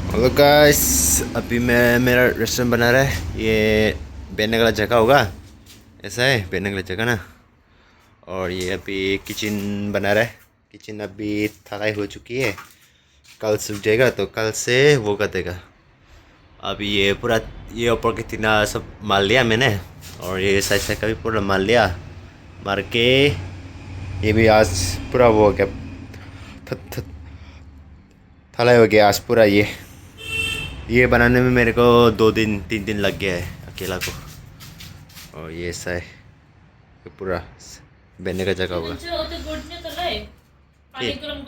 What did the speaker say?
Hello guys, अभी मैं मेरा रेस्टोरेंट बना रहा है। ये बैठने वाला जगह होगा, ऐसा है बैठने वाला जगह ना। और ये अभी किचन बना रहा है। किचन अभी थकाई हो चुकी है, कल सूख जाएगा तो कल से वो कर देगा। अभी ये पूरा ये ऊपर की टीना सब मार लिया मैंने, और ये साइड साइड का भी पूरा मार लिया। मार के ये भी आज पूरा वो हो गया, थलाई हो गया आज पूरा। ये बनाने में मेरे को 2 दिन 3 दिन लग गया है अकेला को। और ये ऐसा है, ये पूरा बैठने का जगह होगा। Itu goldnya terlai. ठीक। Paling kurang